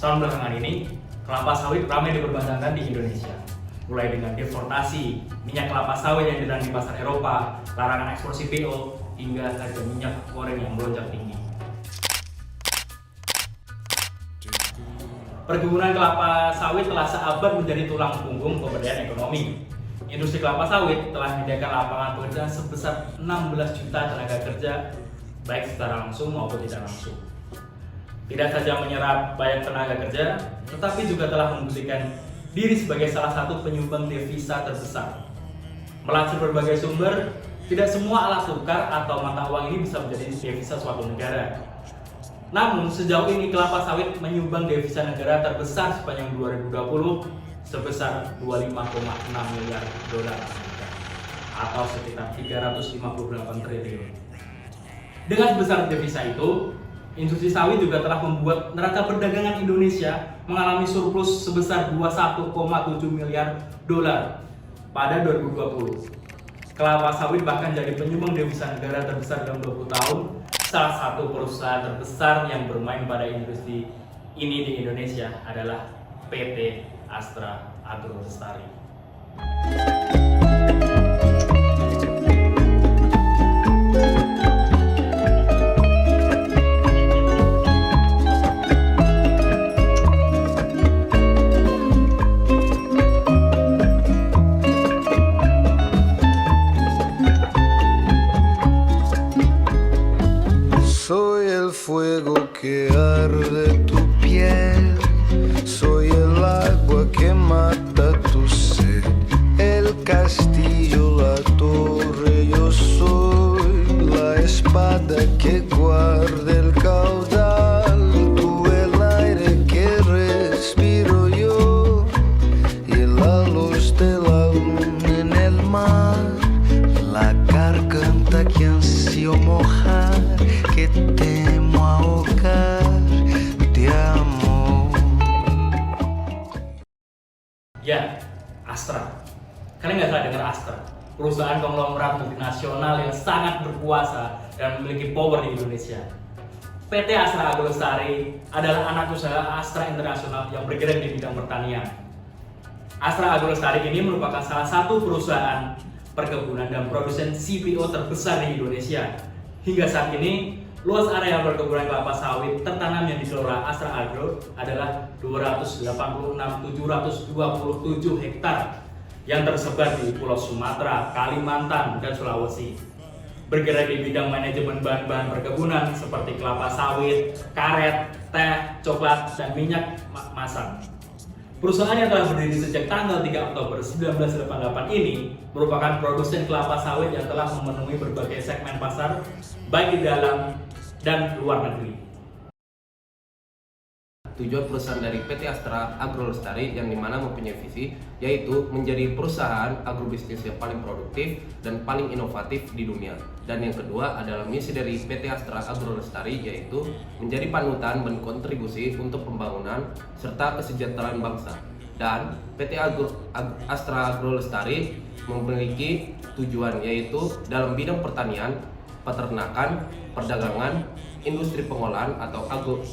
Setahun belakangan ini, kelapa sawit ramai diperbincangkan di Indonesia. Mulai dengan deportasi minyak kelapa sawit yang dilarang di pasar Eropa, larangan ekspor CPO, hingga harga minyak goreng yang melonjak tinggi. Perkebunan kelapa sawit telah seabad menjadi tulang punggung pemberdayaan ekonomi. Industri kelapa sawit telah menyediakan lapangan pekerjaan sebesar 16 juta tenaga kerja, baik secara langsung maupun tidak langsung. Tidak saja menyerap banyak tenaga kerja, tetapi juga telah membuktikan diri sebagai salah satu penyumbang devisa terbesar. Melansir berbagai sumber, tidak semua alat tukar atau mata uang ini bisa menjadi devisa suatu negara. Namun sejauh ini kelapa sawit menyumbang devisa negara terbesar sepanjang 2020 sebesar 25,6 miliar dolar Amerika atau sekitar 358 triliun. Dengan sebesar devisa itu, industri sawit juga telah membuat neraca perdagangan Indonesia mengalami surplus sebesar 21,7 miliar dolar pada 2020. Kelapa sawit bahkan jadi penyumbang devisa negara terbesar dalam 20 tahun. Salah satu perusahaan terbesar yang bermain pada industri ini di Indonesia adalah PT Astra Agrolestari. Soy el fuego que arde tu piel, soy el agua que mata tu sed, el castillo, la torre, yo soy la espada que guarda el caudal, tú el aire que respiro yo y la luz de la luna en el mar, la garganta que ansio mojar, que temo ahogar de amor. Ya, Astra. Kalian nggak salah dengar Astra. Perusahaan konglomerat multinasional yang sangat berkuasa dan memiliki power di Indonesia. PT Astra Agrolestari adalah anak usaha Astra Internasional yang bergerak di bidang pertanian. Astra Agrolestari ini merupakan salah satu perusahaan perkebunan dan produsen CPO terbesar di Indonesia. Hingga saat ini, luas area perkebunan kelapa sawit tertanam yang dikelola Astra Agro adalah 286.727 hektar yang tersebar di Pulau Sumatera, Kalimantan, dan Sulawesi. Bergerak di bidang manajemen bahan-bahan perkebunan seperti kelapa sawit, karet, teh, coklat, dan minyak masam. Perusahaan yang telah berdiri sejak tanggal 3 Oktober 1988 ini merupakan produsen kelapa sawit yang telah memenuhi berbagai segmen pasar, baik di dalam dan luar negeri. Tujuan perusahaan dari PT Astra Agrolestari yang dimana mempunyai visi yaitu menjadi perusahaan agrobisnis yang paling produktif dan paling inovatif di dunia. Dan yang kedua adalah misi dari PT Astra Agrolestari yaitu menjadi panutan dan kontribusi untuk pembangunan serta kesejahteraan bangsa. Dan PT Astra Agrolestari memiliki tujuan yaitu dalam bidang pertanian, peternakan, perdagangan, industri pengolahan atau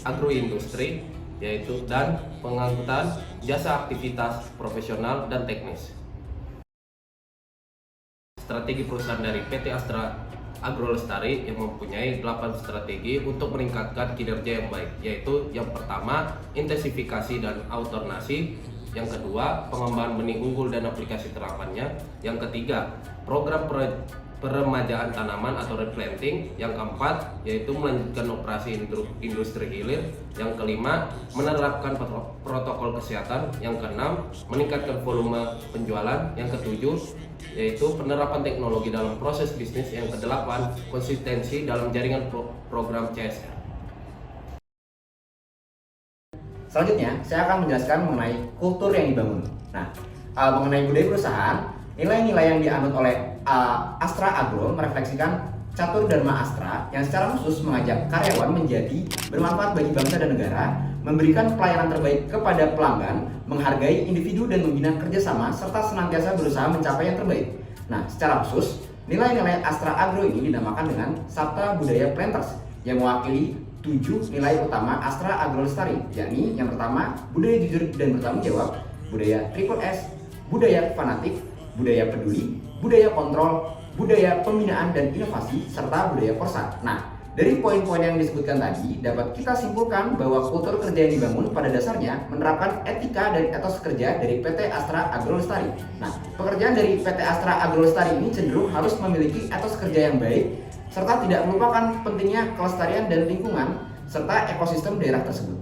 agroindustri, yaitu dan pengangkutan jasa aktivitas profesional dan teknis. Strategi perusahaan dari PT Astra Agrolestari yang mempunyai 8 strategi untuk meningkatkan kinerja yang baik, yaitu yang pertama intensifikasi dan alternasi, yang kedua pengembangan benih unggul dan aplikasi terapannya, yang ketiga program peremajaan tanaman atau replanting, yang keempat yaitu melanjutkan operasi industri hilir, yang kelima menerapkan protokol kesehatan, yang keenam meningkatkan volume penjualan, yang ketujuh yaitu penerapan teknologi dalam proses bisnis, yang kedelapan konsistensi dalam jaringan program CSR. Selanjutnya, saya akan menjelaskan mengenai kultur yang dibangun. Nah, mengenai budaya perusahaan, nilai-nilai yang dianut oleh Astra Agro merefleksikan catur dharma Astra yang secara khusus mengajak karyawan menjadi bermanfaat bagi bangsa dan negara, memberikan pelayanan terbaik kepada pelanggan, menghargai individu dan membina kerjasama, serta senantiasa berusaha mencapai yang terbaik. Nah, secara khusus, nilai-nilai Astra Agro ini dinamakan dengan Sabta Budaya Planters yang mewakili 7 nilai utama Astra Agro Lestari, yakni yang pertama budaya jujur dan bertanggung jawab, budaya triple S, budaya fanatik, budaya peduli, budaya kontrol, budaya pembinaan dan inovasi, serta budaya korsa. Nah, dari poin-poin yang disebutkan tadi, dapat kita simpulkan bahwa kultur kerja yang dibangun pada dasarnya menerapkan etika dan etos kerja dari PT Astra Agro Lestari. Nah, pekerjaan dari PT Astra Agro Lestari ini cenderung harus memiliki etos kerja yang baik, serta tidak melupakan pentingnya kelestarian dan lingkungan, serta ekosistem daerah tersebut.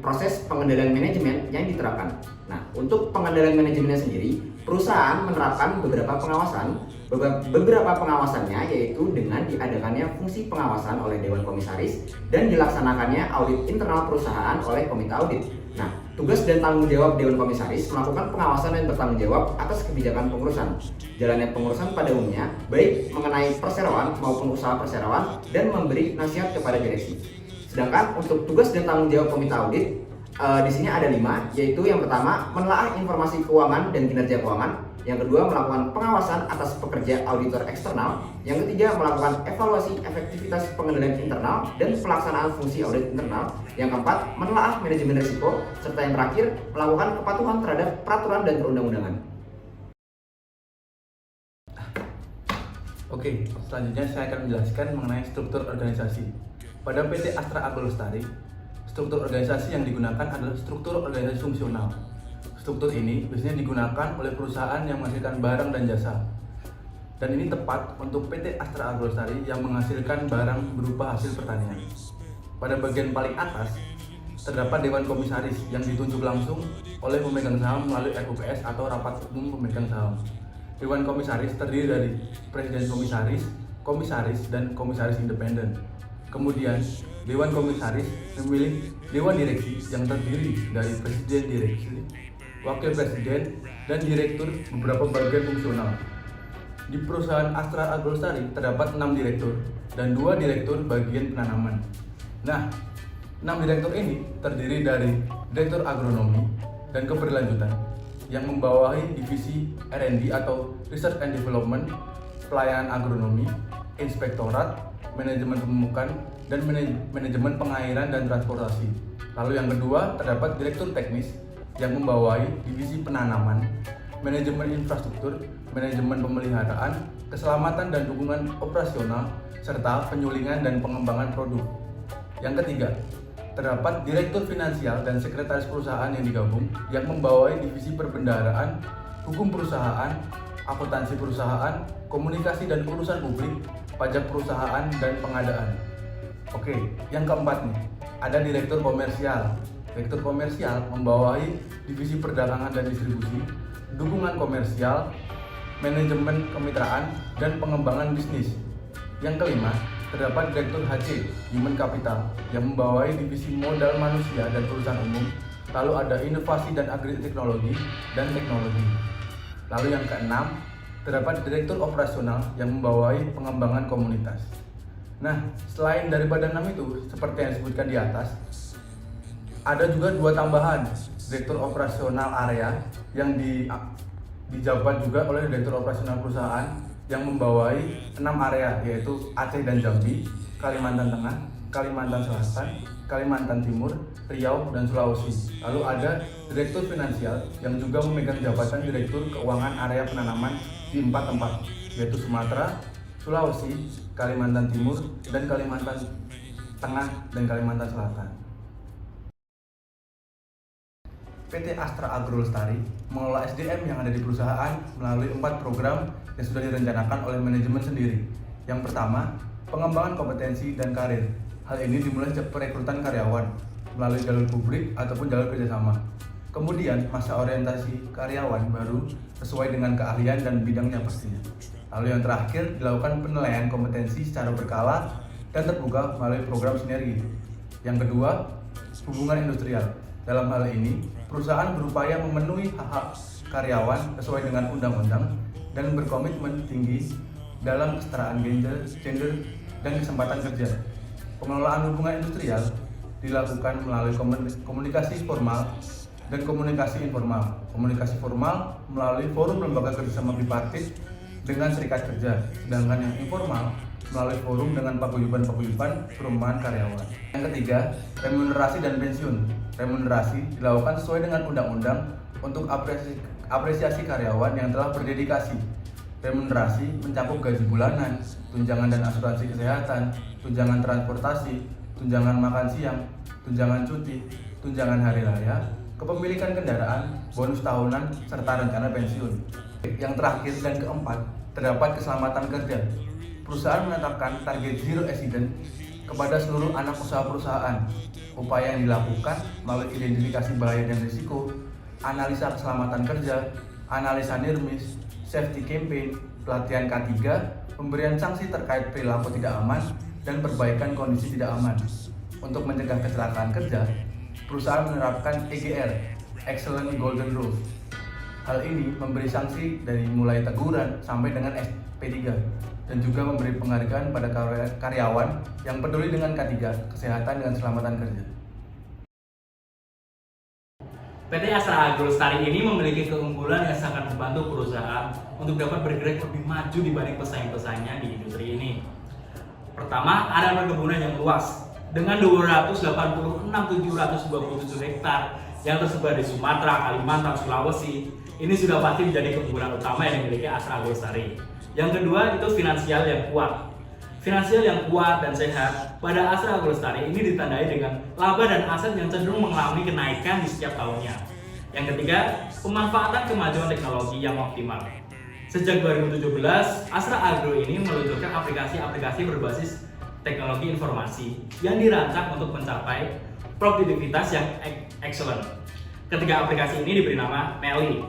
Proses pengendalian manajemen yang diterapkan. Nah, untuk pengendalian manajemennya sendiri, perusahaan menerapkan beberapa pengawasannya, yaitu dengan diadakannya fungsi pengawasan oleh Dewan Komisaris dan dilaksanakannya audit internal perusahaan oleh Komite Audit. Nah, tugas dan tanggung jawab Dewan Komisaris melakukan pengawasan dan bertanggung jawab atas kebijakan pengurusan, jalannya pengurusan pada umumnya, baik mengenai perseroan maupun usaha perseroan, dan memberi nasihat kepada direksi. Sedangkan untuk tugas dan tanggung jawab Komite Audit, di sini ada 5, yaitu yang pertama menelaah informasi keuangan dan kinerja keuangan, yang kedua melakukan pengawasan atas pekerja auditor eksternal, yang ketiga melakukan evaluasi efektivitas pengendalian internal dan pelaksanaan fungsi audit internal, yang keempat menelaah manajemen risiko, serta yang terakhir melakukan kepatuhan terhadap peraturan dan perundang-undangan. Oke, selanjutnya saya akan menjelaskan mengenai struktur organisasi. Pada PT Astra Agro Lestari, struktur organisasi yang digunakan adalah struktur organisasi fungsional. Struktur ini biasanya digunakan oleh perusahaan yang menghasilkan barang dan jasa. Dan ini tepat untuk PT Astra Agro Lestari yang menghasilkan barang berupa hasil pertanian. Pada bagian paling atas, terdapat Dewan Komisaris yang ditunjuk langsung oleh pemegang saham melalui RUPS atau Rapat Umum Pemegang Saham. Dewan Komisaris terdiri dari Presiden Komisaris, Komisaris, dan Komisaris Independen. Kemudian, Dewan Komisaris memilih Dewan Direksi yang terdiri dari Presiden Direksi, Wakil Presiden, dan Direktur beberapa bagian fungsional. Di perusahaan Astra Agro Lestari terdapat 6 direktur dan 2 direktur bagian penanaman. Nah, 6 direktur ini terdiri dari Direktur Agronomi dan Keberlanjutan yang membawahi divisi R&D atau Research and Development, Pelayanan Agronomi, Inspektorat, Manajemen Pemupukan, dan Manajemen Pengairan dan Transportasi. Lalu yang kedua terdapat Direktur Teknis yang membawahi divisi penanaman, manajemen infrastruktur, manajemen pemeliharaan, keselamatan dan dukungan operasional, serta penyulingan dan pengembangan produk. Yang ketiga, terdapat Direktur Finansial dan Sekretaris Perusahaan yang digabung yang membawahi divisi perbendaharaan, hukum perusahaan, akuntansi perusahaan, komunikasi dan urusan publik, pajak perusahaan, dan pengadaan. Oke, yang keempat nih, ada Direktur Komersial. Direktur Komersial membawahi divisi perdagangan dan distribusi, dukungan komersial, manajemen kemitraan, dan pengembangan bisnis. Yang kelima, terdapat Direktur HC, Human Capital, yang membawahi divisi modal manusia dan urusan umum. Lalu ada inovasi dan agri-teknologi dan teknologi. Lalu yang keenam, terdapat Direktur Operasional yang membawahi pengembangan komunitas. Nah, selain daripada 6 itu, seperti yang disebutkan di atas, ada juga 2 tambahan, Direktur Operasional Area yang dijabat juga oleh Direktur Operasional Perusahaan yang membawahi 6 area, yaitu Aceh dan Jambi, Kalimantan Tengah, Kalimantan Selatan, Kalimantan Timur, Riau, dan Sulawesi. Lalu ada Direktur Finansial yang juga memegang jabatan Direktur Keuangan Area Penanaman di 4 tempat, yaitu Sumatera, Sulawesi, Kalimantan Timur, dan Kalimantan Tengah, dan Kalimantan Selatan. PT Astra Agro Lestari mengelola SDM yang ada di perusahaan melalui 4 program yang sudah direncanakan oleh manajemen sendiri. Yang pertama, pengembangan kompetensi dan karir. Hal ini dimulai sejak perekrutan karyawan melalui jalur publik ataupun jalur kerjasama. Kemudian, masa orientasi karyawan baru sesuai dengan keahlian dan bidangnya pastinya. Lalu yang terakhir, dilakukan penilaian kompetensi secara berkala dan terbuka melalui program sinergi. Yang kedua, hubungan industrial. Dalam hal ini, perusahaan berupaya memenuhi hak-hak karyawan sesuai dengan undang-undang dan berkomitmen tinggi dalam kesetaraan gender dan kesempatan kerja. Pengelolaan hubungan industrial dilakukan melalui komunikasi formal dan komunikasi informal. Komunikasi formal melalui forum lembaga kerjasama bipartit dengan serikat kerja, sedangkan yang informal melalui forum dengan paguyuban-paguyuban perumahan karyawan. Yang ketiga, remunerasi dan pensiun. Remunerasi dilakukan sesuai dengan undang-undang untuk apresiasi karyawan yang telah berdedikasi. Remunerasi mencakup gaji bulanan, tunjangan dan asuransi kesehatan, tunjangan transportasi, tunjangan makan siang, tunjangan cuti, tunjangan hari raya, kepemilikan kendaraan, bonus tahunan, serta rencana pensiun. Yang terakhir dan keempat, terdapat keselamatan kerja. Perusahaan menetapkan target zero accident kepada seluruh anak usaha perusahaan. Upaya yang dilakukan melalui identifikasi bahaya dan risiko, analisa keselamatan kerja, analisa NIRMIS, safety campaign, pelatihan K3, pemberian sanksi terkait perilaku tidak aman, dan perbaikan kondisi tidak aman. Untuk mencegah kecelakaan kerja, perusahaan menerapkan EGR, Excellent Golden Rule. Hal ini memberi sanksi dari mulai teguran sampai dengan SP3, dan juga memberi penghargaan pada karyawan yang peduli dengan K3, kesehatan dan keselamatan kerja. PT Astra Agro Lestari ini memiliki keunggulan yang sangat membantu perusahaan untuk dapat bergerak lebih maju dibanding pesaing-pesaingnya di industri ini. Pertama, area perkebunan yang luas dengan 286.727 hektar yang tersebar di Sumatera, Kalimantan, Sulawesi. Ini sudah pasti menjadi keunggulan utama yang dimiliki Astra Agro Lestari. Yang kedua, itu finansial yang kuat. Finansial yang kuat dan sehat pada Astra Agro Lestari ini ditandai dengan laba dan aset yang cenderung mengalami kenaikan di setiap tahunnya. Yang ketiga, pemanfaatan kemajuan teknologi yang optimal. Sejak 2017, Astra Agro ini meluncurkan aplikasi-aplikasi berbasis teknologi informasi yang dirancang untuk mencapai produktivitas yang excellent. Ketiga aplikasi ini diberi nama MELI,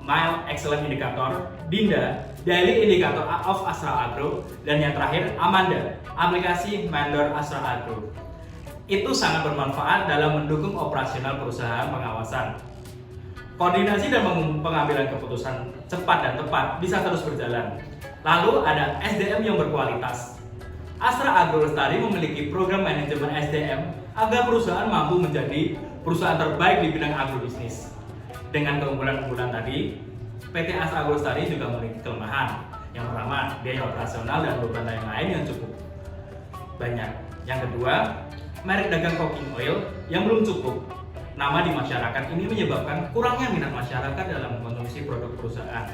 Mile Excellent Indicator, Dinda, Daily Indicator of Astra Agro, dan yang terakhir Amanda, aplikasi Mandor Astra Agro. Itu sangat bermanfaat dalam mendukung operasional perusahaan pengawasan. Koordinasi dan pengambilan keputusan cepat dan tepat bisa terus berjalan. Lalu ada SDM yang berkualitas. Astra Agro Lestari memiliki program manajemen SDM agar perusahaan mampu menjadi perusahaan terbaik di bidang agrobisnis. Dengan keunggulan-keunggulan tadi, PT Astra Agro Lestari juga memiliki kelemahan. Yang pertama, biaya operasional dan beban yang lain yang cukup banyak. Yang kedua, merek dagang cooking oil yang belum cukup nama di masyarakat ini menyebabkan kurangnya minat masyarakat dalam mengkonsumsi produk perusahaan.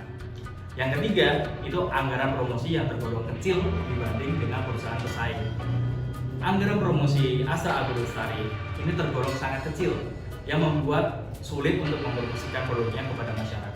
Yang ketiga, itu anggaran promosi yang tergolong kecil dibanding dengan perusahaan pesaing. Anggaran promosi Astra Agro Lestari ini tergolong sangat kecil yang membuat sulit untuk mempromosikan produknya kepada masyarakat.